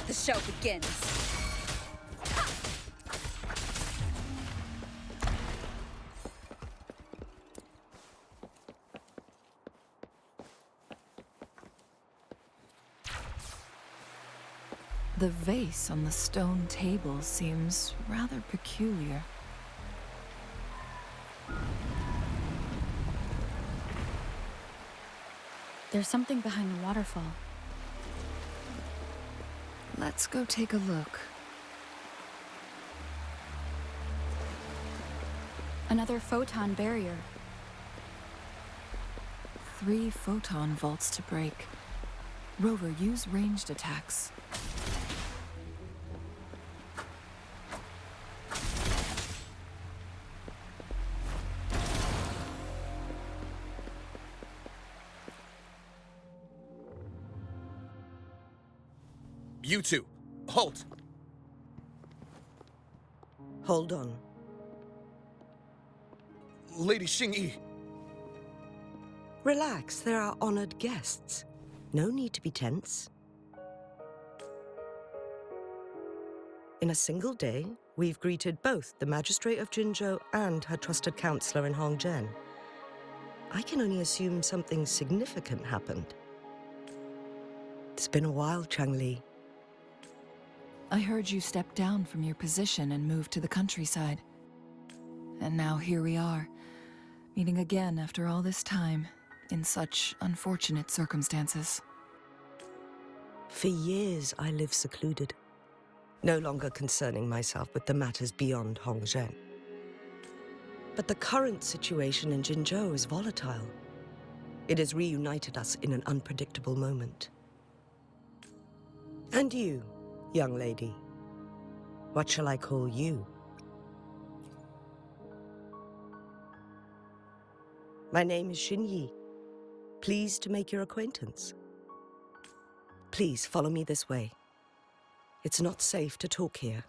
The show begins. The vase on the stone table seems rather peculiar. There's something behind the waterfall. Let's go take a look. Another photon barrier. 3 photon vaults to break. Rover, use ranged attacks. You two, halt! Hold on. Lady Xingyi. Relax, they're our honored guests. No need to be tense. In a single day, we've greeted both the Magistrate of Jinzhou and her trusted counselor in Hongzhen. I can only assume something significant happened. It's been a while, Changli. I heard you step down from your position and move to the countryside. And now here we are, meeting again after all this time, in such unfortunate circumstances. For years, I lived secluded, no longer concerning myself with the matters beyond Hongzhen. But the current situation in Jinzhou is volatile. It has reunited us in an unpredictable moment. And you, young lady, what shall I call you? My name is Xinyi. Pleased to make your acquaintance. Please follow me this way. It's not safe to talk here.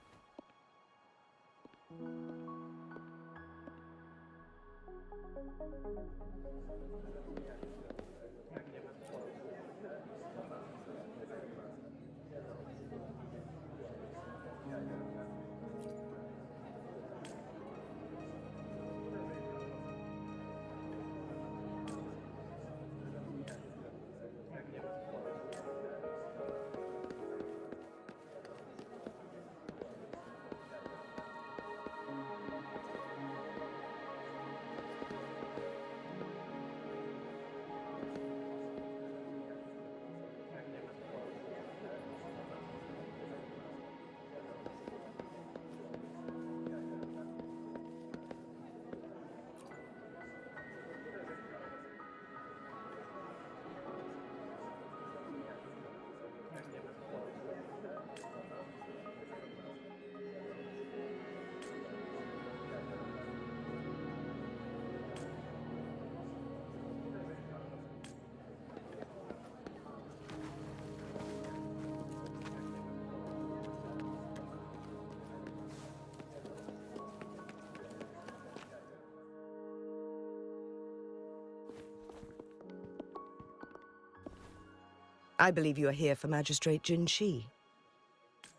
I believe you are here for Magistrate Jinhsi.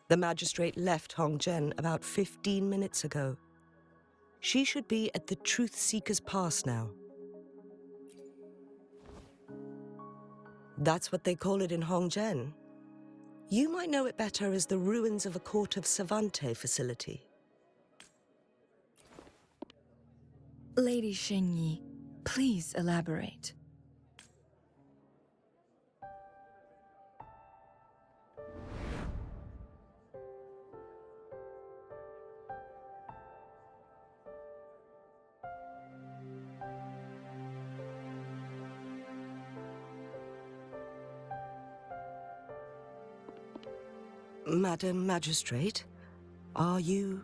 The magistrate left Hongzhen about 15 minutes ago. She should be at the Truth Seeker's Pass now. That's what they call it in Hongzhen. You might know it better as the ruins of a Court of Savante facility. Lady Changli, please elaborate. Madam Magistrate, are you...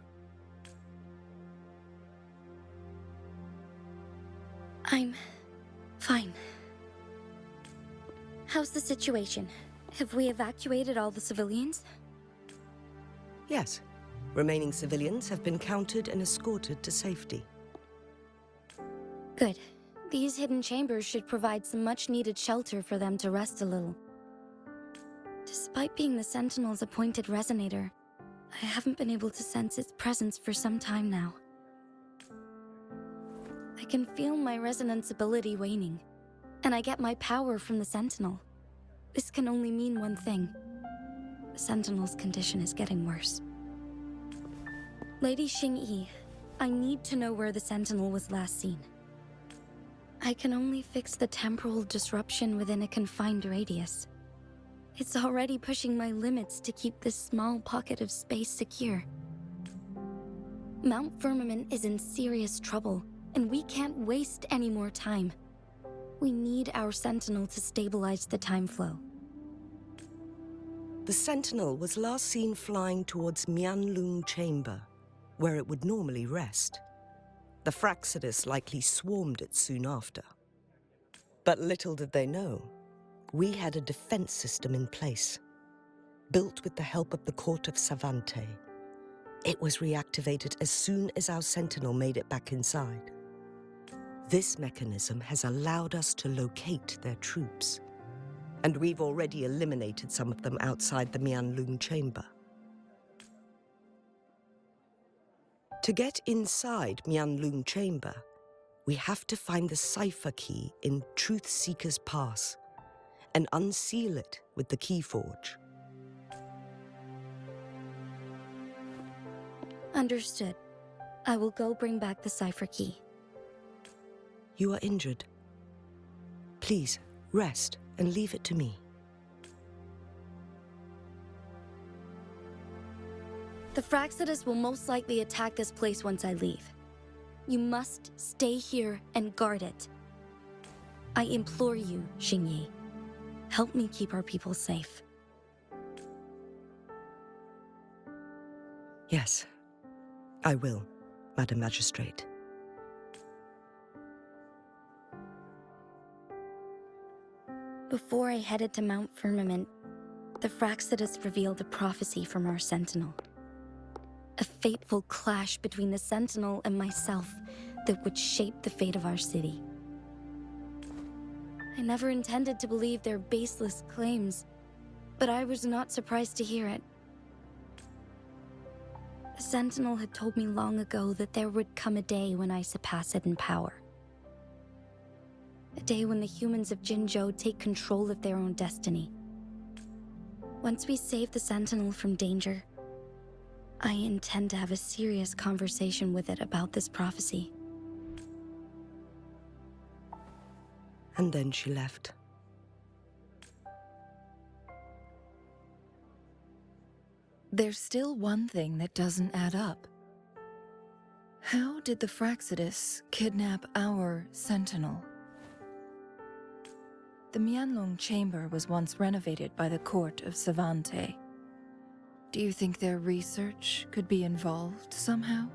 I'm fine. How's the situation? Have we evacuated all the civilians? Yes. Remaining civilians have been counted and escorted to safety. Good. These hidden chambers should provide some much-needed shelter for them to rest a little. Despite being the Sentinel's appointed resonator, I haven't been able to sense its presence for some time now. I can feel my resonance ability waning, and I get my power from the Sentinel. This can only mean one thing. The Sentinel's condition is getting worse. Lady Xingyi, I need to know where the Sentinel was last seen. I can only fix the temporal disruption within a confined radius. It's already pushing my limits to keep this small pocket of space secure. Mount Firmament is in serious trouble, and we can't waste any more time. We need our Sentinel to stabilize the time flow. The Sentinel was last seen flying towards Mianlung Chamber, where it would normally rest. The Fraxidus likely swarmed it soon after. But little did they know, we had a defense system in place, built with the help of the Court of Savante. It was reactivated as soon as our Sentinel made it back inside. This mechanism has allowed us to locate their troops, and we've already eliminated some of them outside the Mianlung Chamber. To get inside Mianlung Chamber, we have to find the cipher key in Truth Seeker's Pass and unseal it with the Keyforge. Understood. I will go bring back the cipher key. You are injured. Please, rest and leave it to me. The Fraxidus will most likely attack this place once I leave. You must stay here and guard it. I implore you, Xingyi. Help me keep our people safe. Yes, I will, Madam Magistrate. Before I headed to Mount Firmament, the Fraxidus revealed a prophecy from our Sentinel. A fateful clash between the Sentinel and myself that would shape the fate of our city. I never intended to believe their baseless claims, but I was not surprised to hear it. The Sentinel had told me long ago that there would come a day when I surpass it in power. A day when the humans of Jinzhou take control of their own destiny. Once we save the Sentinel from danger, I intend to have a serious conversation with it about this prophecy. And then she left. There's still one thing that doesn't add up. How did the Fraxidus kidnap our Sentinel? The Mianlung Chamber was once renovated by the Court of Savante. Do you think their research could be involved somehow?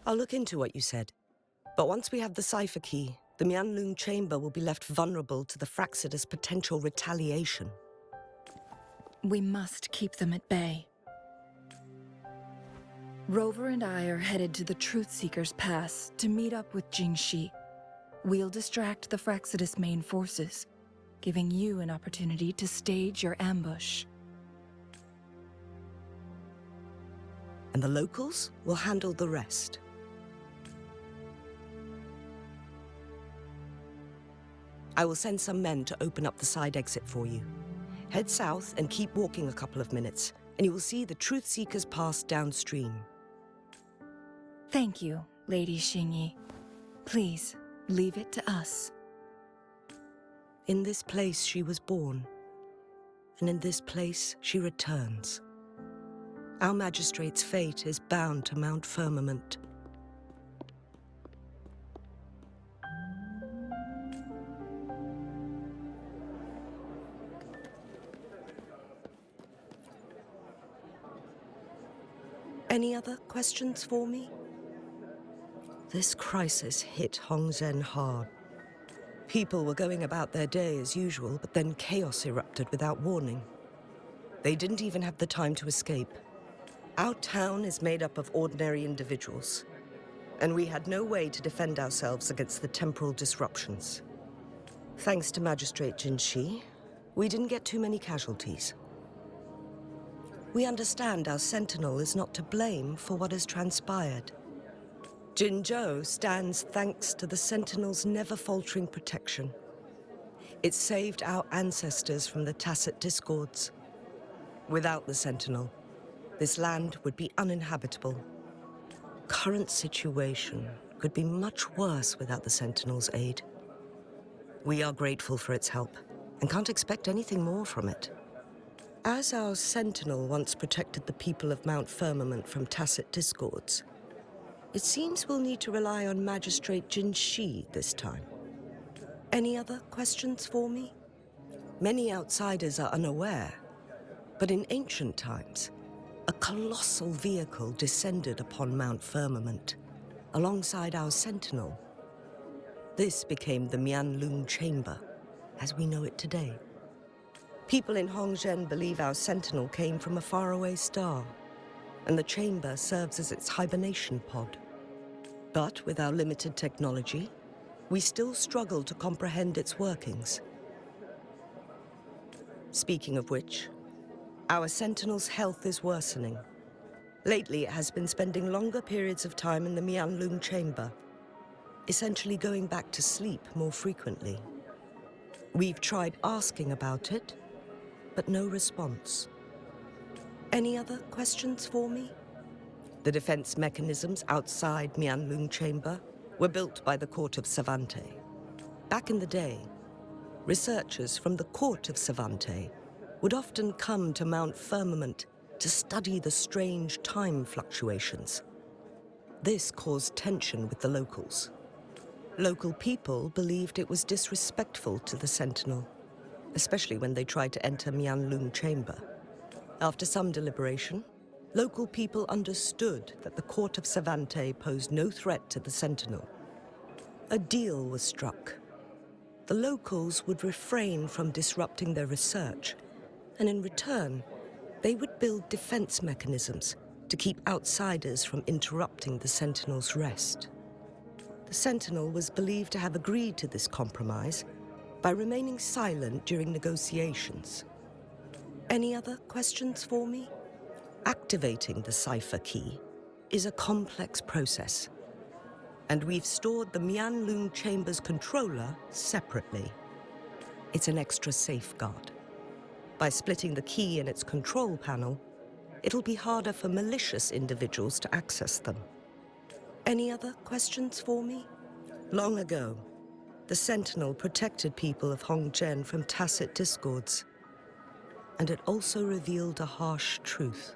I'll look into what you said. But once we have the cipher key, the Mianlung Chamber will be left vulnerable to the Fraxidus' potential retaliation. We must keep them at bay. Rover and I are headed to the Truth Seeker's Pass to meet up with Jinhsi. We'll distract the Fraxidus' main forces, giving you an opportunity to stage your ambush. And the locals will handle the rest. I will send some men to open up the side exit for you. Head south and keep walking a couple of minutes, and you will see the Truth Seekers pass downstream. Thank you, Lady Xingyi. Please, leave it to us. In this place she was born, and in this place she returns. Our magistrate's fate is bound to Mount Firmament. Any other questions for me? This crisis hit Hongzhen hard. People were going about their day as usual, but then chaos erupted without warning. They didn't even have the time to escape. Our town is made up of ordinary individuals, and we had no way to defend ourselves against the temporal disruptions. Thanks to Magistrate Jinhsi, we didn't get too many casualties. We understand our sentinel is not to blame for what has transpired. Jinzhou stands thanks to the sentinel's never-faltering protection. It saved our ancestors from the tacit discords. Without the sentinel, this land would be uninhabitable. Current situation could be much worse without the sentinel's aid. We are grateful for its help and can't expect anything more from it. As our sentinel once protected the people of Mount Firmament from tacit discords, it seems we'll need to rely on Magistrate Jinhsi this time. Any other questions for me? Many outsiders are unaware, but in ancient times, a colossal vehicle descended upon Mount Firmament, alongside our sentinel. This became the Mianlun Chamber, as we know it today. People in Hongzhen believe our sentinel came from a faraway star, and the chamber serves as its hibernation pod. But with our limited technology, we still struggle to comprehend its workings. Speaking of which, our sentinel's health is worsening. Lately, it has been spending longer periods of time in the Mianlun chamber, essentially going back to sleep more frequently. We've tried asking about it, but no response. Any other questions for me? The defense mechanisms outside Mianlun Chamber were built by the court of Savante. Back in the day, researchers from the court of Savante would often come to Mount Firmament to study the strange time fluctuations. This caused tension with the locals. Local people believed it was disrespectful to the Sentinel, especially when they tried to enter Mianlun Chamber. After some deliberation, local people understood that the court of Savante posed no threat to the Sentinel. A deal was struck. The locals would refrain from disrupting their research, and in return, they would build defense mechanisms to keep outsiders from interrupting the Sentinel's rest. The Sentinel was believed to have agreed to this compromise by remaining silent during negotiations. Any other questions for me? Activating the cipher key is a complex process, and we've stored the Mianlun Chamber's controller separately. It's an extra safeguard. By splitting the key in its control panel, it'll be harder for malicious individuals to access them. Any other questions for me? Long ago, the Sentinel protected people of Hongzhen from tacit discords, and it also revealed a harsh truth.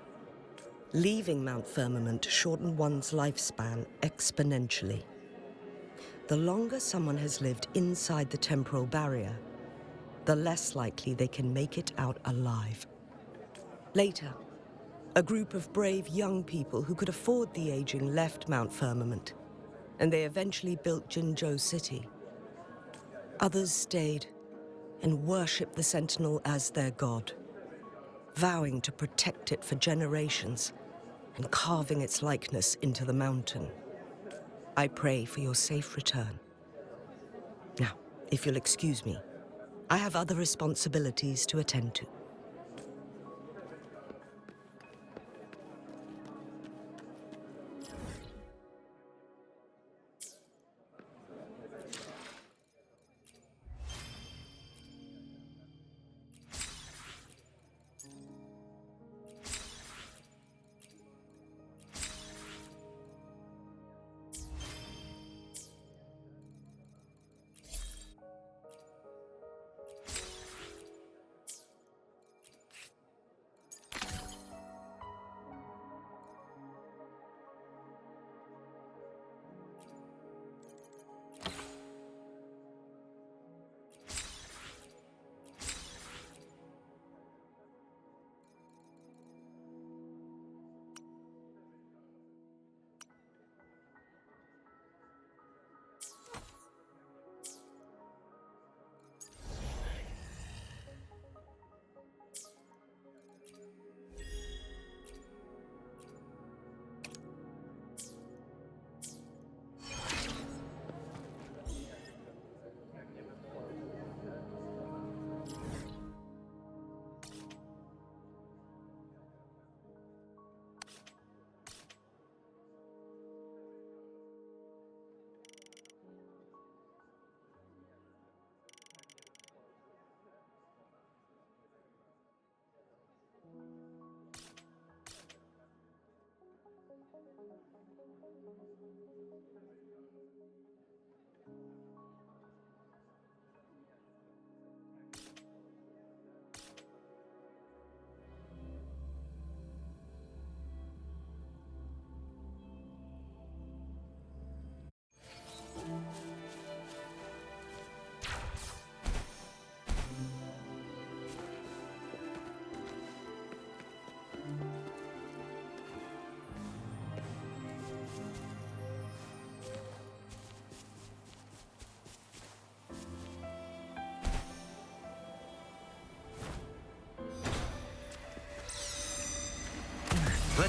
Leaving Mount Firmament shortened one's lifespan exponentially. The longer someone has lived inside the temporal barrier, the less likely they can make it out alive. Later, a group of brave young people who could afford the aging left Mount Firmament, and they eventually built Jinzhou City. Others stayed and worshipped the Sentinel as their god, vowing to protect it for generations and carving its likeness into the mountain. I pray for your safe return. Now, if you'll excuse me, I have other responsibilities to attend to.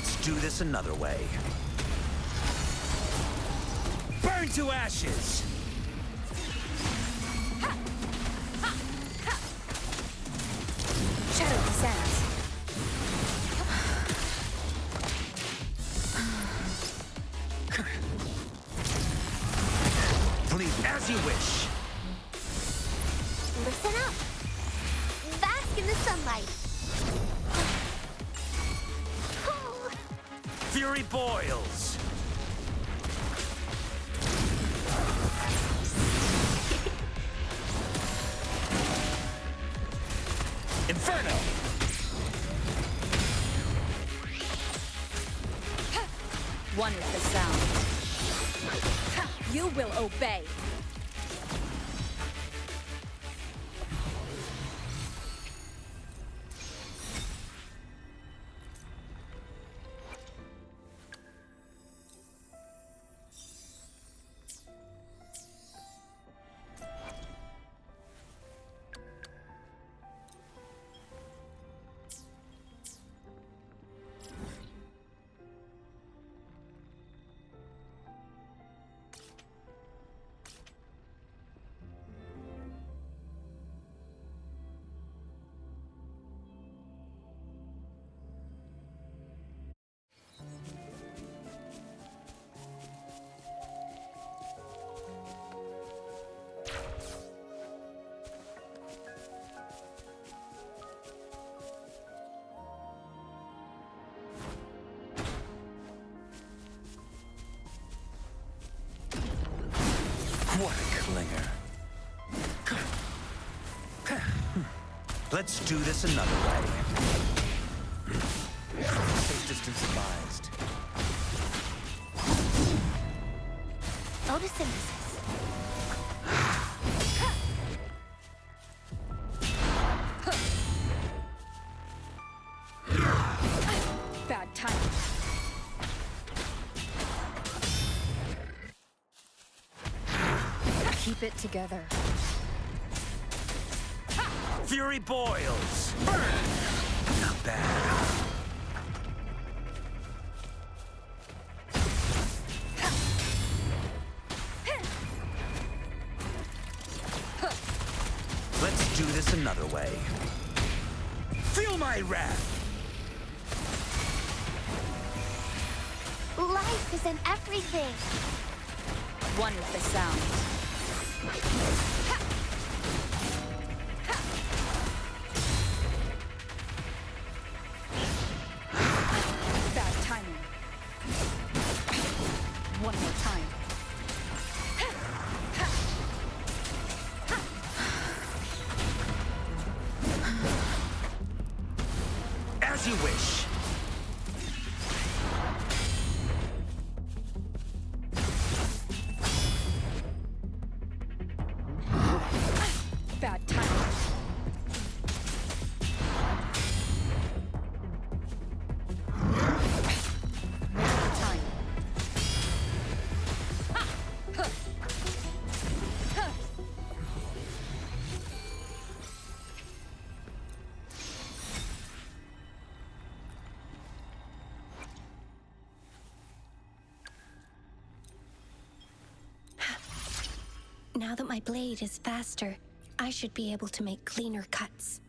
Let's do this another way. Burn to ashes! Shadow the sands. Please, as you wish. Listen up. Bask in the sunlight. Fury boils. Inferno! One is the sound. You will obey. What a clinger. Let's do this another way. Safe distance advised. Photosynthesis. Bad timing. Keep it together. Fury boils. Burn! Not bad. Let's do this another way. Feel my wrath! Life is in everything. One is the sound. Bad timing. One more time. As you wish. Bad timing. More time. Now that my blade is faster, I should be able to make cleaner cuts.